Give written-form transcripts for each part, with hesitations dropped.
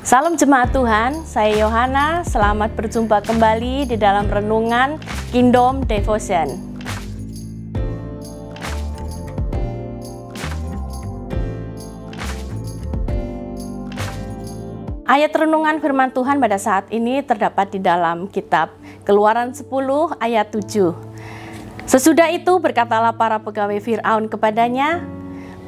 Salam jemaat Tuhan, saya Yohana. Selamat berjumpa kembali di dalam renungan Kingdom Devotion. Ayat renungan firman Tuhan pada saat ini terdapat di dalam kitab Keluaran 10 ayat 7. Sesudah itu berkatalah para pegawai Fir'aun kepadanya,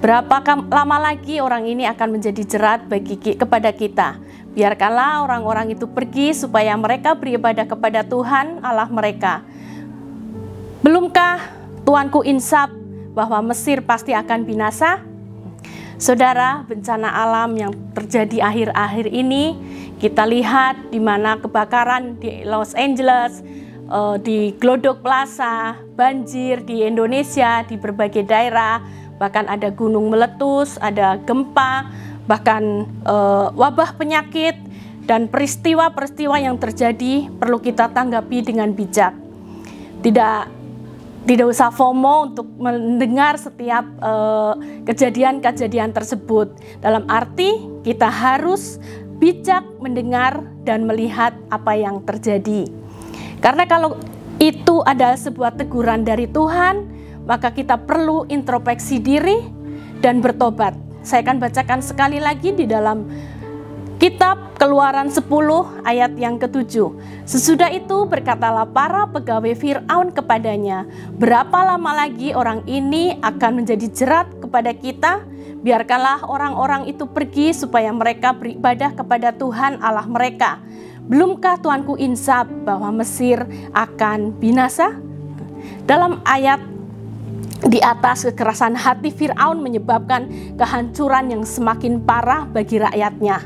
berapa lama lagi orang ini akan menjadi jerat kepada kita? Biarkanlah orang-orang itu pergi supaya mereka beribadah kepada Tuhan Allah mereka. Belumkah Tuanku insaf bahwa Mesir pasti akan binasa? Saudara, bencana alam yang terjadi akhir-akhir ini, kita lihat di mana kebakaran di Los Angeles, di Glodok Plaza, banjir di Indonesia, di berbagai daerah, bahkan ada gunung meletus, ada gempa, bahkan wabah penyakit dan peristiwa-peristiwa yang terjadi perlu kita tanggapi dengan bijak. Tidak usah FOMO untuk mendengar setiap kejadian-kejadian tersebut. Dalam arti kita harus bijak mendengar dan melihat apa yang terjadi. Karena kalau itu adalah sebuah teguran dari Tuhan, maka kita perlu introspeksi diri dan bertobat. Saya akan bacakan sekali lagi di dalam kitab Keluaran 10 ayat yang ke-7. Sesudah itu berkatalah para pegawai Fir'aun kepadanya, berapa lama lagi orang ini akan menjadi jerat kepada kita? Biarkanlah orang-orang itu pergi supaya mereka beribadah kepada Tuhan Allah mereka. Belumkah Tuanku insaf bahwa Mesir akan binasa? Dalam ayat di atas, kekerasan hati Fir'aun menyebabkan kehancuran yang semakin parah bagi rakyatnya,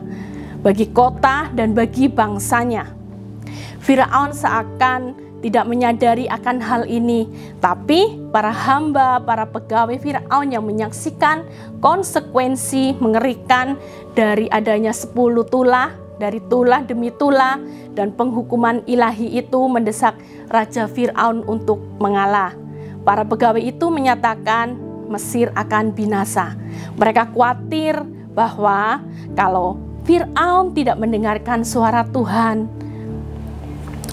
bagi kota dan bagi bangsanya. Fir'aun seakan tidak menyadari akan hal ini, tapi para hamba, para pegawai Fir'aun yang menyaksikan konsekuensi mengerikan dari adanya 10 tulah, dari tulah demi tulah, dan penghukuman ilahi itu mendesak Raja Fir'aun untuk mengalah. Para pegawai itu menyatakan Mesir akan binasa. Mereka khawatir bahwa kalau Fir'aun tidak mendengarkan suara Tuhan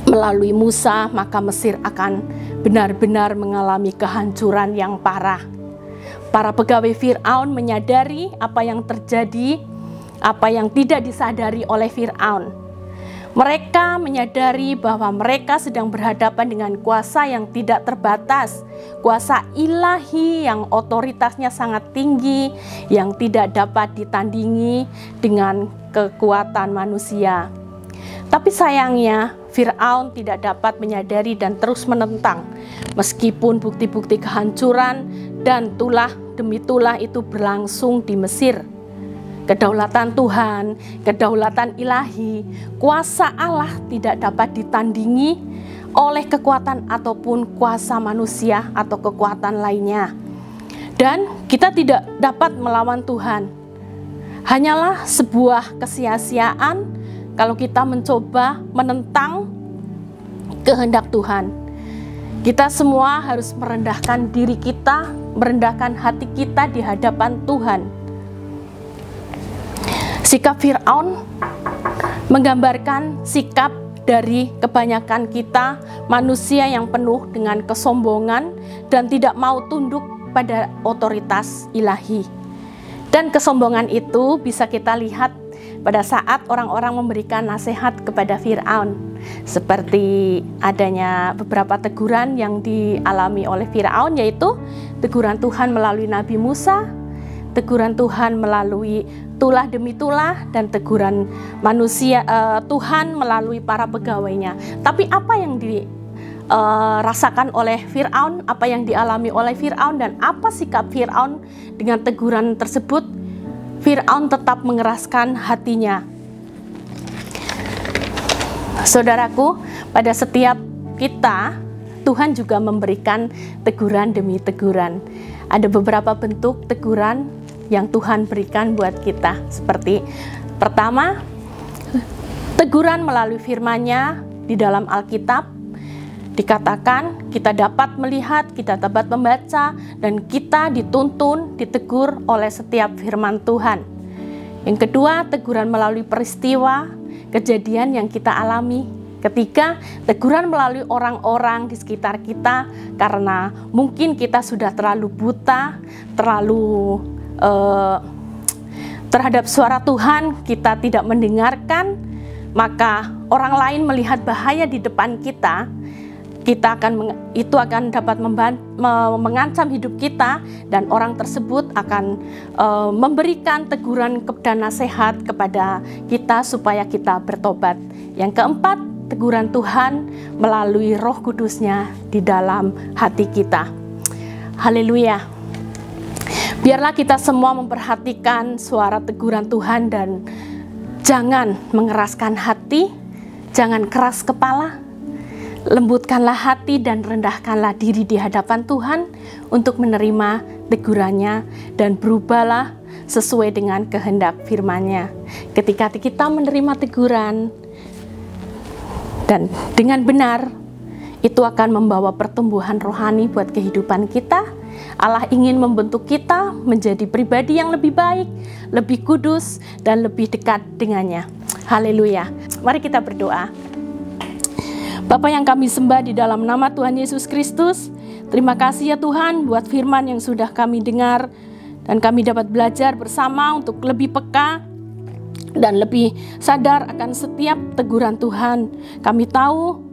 melalui Musa, maka Mesir akan benar-benar mengalami kehancuran yang parah. Para pegawai Fir'aun menyadari apa yang terjadi, apa yang tidak disadari oleh Fir'aun. Mereka menyadari bahwa mereka sedang berhadapan dengan kuasa yang tidak terbatas, kuasa ilahi yang otoritasnya sangat tinggi, yang tidak dapat ditandingi dengan kekuatan manusia. Tapi sayangnya, Fir'aun tidak dapat menyadari dan terus menentang, meskipun bukti-bukti kehancuran dan tulah demi tulah itu berlangsung di Mesir. Kedaulatan Tuhan, kedaulatan ilahi, kuasa Allah tidak dapat ditandingi oleh kekuatan ataupun kuasa manusia atau kekuatan lainnya. Dan kita tidak dapat melawan Tuhan. Hanyalah sebuah kesia-siaan kalau kita mencoba menentang kehendak Tuhan. Kita semua harus merendahkan diri kita, merendahkan hati kita di hadapan Tuhan. Sikap Fir'aun menggambarkan sikap dari kebanyakan kita, manusia yang penuh dengan kesombongan dan tidak mau tunduk pada otoritas ilahi. Dan kesombongan itu bisa kita lihat pada saat orang-orang memberikan nasihat kepada Fir'aun. Seperti adanya beberapa teguran yang dialami oleh Fir'aun, yaitu teguran Tuhan melalui Nabi Musa, teguran Tuhan melalui tulah demi tulah, dan teguran manusia Tuhan melalui para pegawainya. Tapi apa yang dirasakan oleh Fir'aun, apa yang dialami oleh Fir'aun, dan apa sikap Fir'aun dengan teguran tersebut? Fir'aun tetap mengeraskan hatinya. Saudaraku, pada setiap kita, Tuhan juga memberikan teguran demi teguran. Ada beberapa bentuk teguran yang Tuhan berikan buat kita. Seperti pertama, teguran melalui firman-Nya di dalam Alkitab. Dikatakan kita dapat melihat, kita dapat membaca, dan kita dituntun, ditegur oleh setiap firman Tuhan. Yang kedua, teguran melalui peristiwa, kejadian yang kita alami. Ketiga, teguran melalui orang-orang di sekitar kita, karena mungkin kita sudah terlalu buta, terlalu terhadap suara Tuhan, kita tidak mendengarkan, maka orang lain melihat bahaya di depan kita, itu akan dapat mengancam hidup kita, dan orang tersebut akan memberikan teguran dan nasihat kepada kita supaya kita bertobat. Yang keempat, teguran Tuhan melalui Roh Kudus-Nya di dalam hati kita. Haleluya. Biarlah kita semua memperhatikan suara teguran Tuhan dan jangan mengeraskan hati, jangan keras kepala. Lembutkanlah hati dan rendahkanlah diri di hadapan Tuhan untuk menerima tegurannya dan berubahlah sesuai dengan kehendak firman-Nya. Ketika kita menerima teguran dan dengan benar, itu akan membawa pertumbuhan rohani buat kehidupan kita. Allah ingin membentuk kita menjadi pribadi yang lebih baik, lebih kudus, dan lebih dekat dengannya. Haleluya. Mari kita berdoa. Bapa yang kami sembah di dalam nama Tuhan Yesus Kristus, terima kasih ya Tuhan buat firman yang sudah kami dengar, dan kami dapat belajar bersama untuk lebih peka dan lebih sadar akan setiap teguran Tuhan. Kami tahu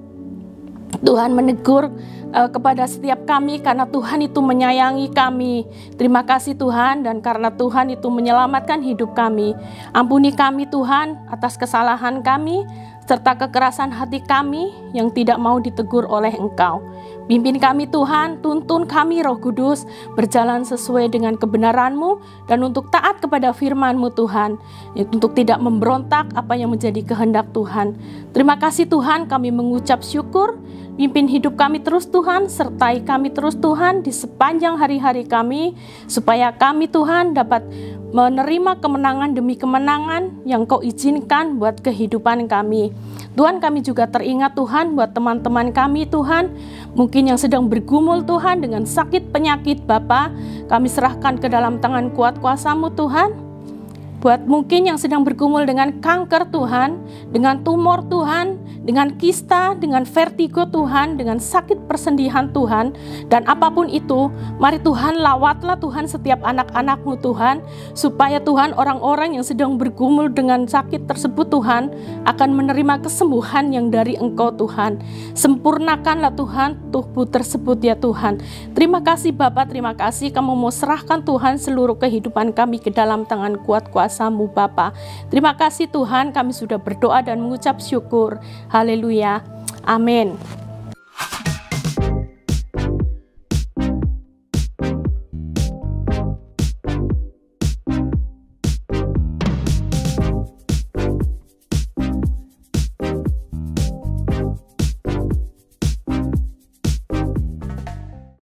Tuhan menegur kepada setiap kami karena Tuhan itu menyayangi kami. Terima kasih Tuhan, dan karena Tuhan itu menyelamatkan hidup kami. Ampuni kami Tuhan atas kesalahan kami serta kekerasan hati kami yang tidak mau ditegur oleh Engkau. Pimpin kami Tuhan, tuntun kami Roh Kudus berjalan sesuai dengan kebenaran-Mu dan untuk taat kepada firman-Mu Tuhan, untuk tidak memberontak apa yang menjadi kehendak Tuhan. Terima kasih Tuhan, kami mengucap syukur. Pimpin hidup kami terus Tuhan, sertai kami terus Tuhan di sepanjang hari-hari kami, supaya kami Tuhan dapat menerima kemenangan demi kemenangan yang Kau izinkan buat kehidupan kami. Tuhan, kami juga teringat Tuhan buat teman-teman kami Tuhan, mungkin yang sedang bergumul Tuhan dengan sakit penyakit Bapa, kami serahkan ke dalam tangan kuat kuasa-Mu Tuhan. Buat mungkin yang sedang bergumul dengan kanker Tuhan, dengan tumor Tuhan, dengan kista, dengan vertigo Tuhan, dengan sakit persendihan Tuhan, dan apapun itu, mari Tuhan lawatlah Tuhan setiap anak-anak-Mu Tuhan, supaya Tuhan orang-orang yang sedang bergumul dengan sakit tersebut Tuhan, akan menerima kesembuhan yang dari Engkau Tuhan. Sempurnakanlah Tuhan tubuh tersebut ya Tuhan. Terima kasih Bapa, terima kasih Kamu mau serahkan Tuhan seluruh kehidupan kami ke dalam tangan kuat kuasa-Mu Bapa. Terima kasih Tuhan, kami sudah berdoa dan mengucap syukur. Haleluya. Amin.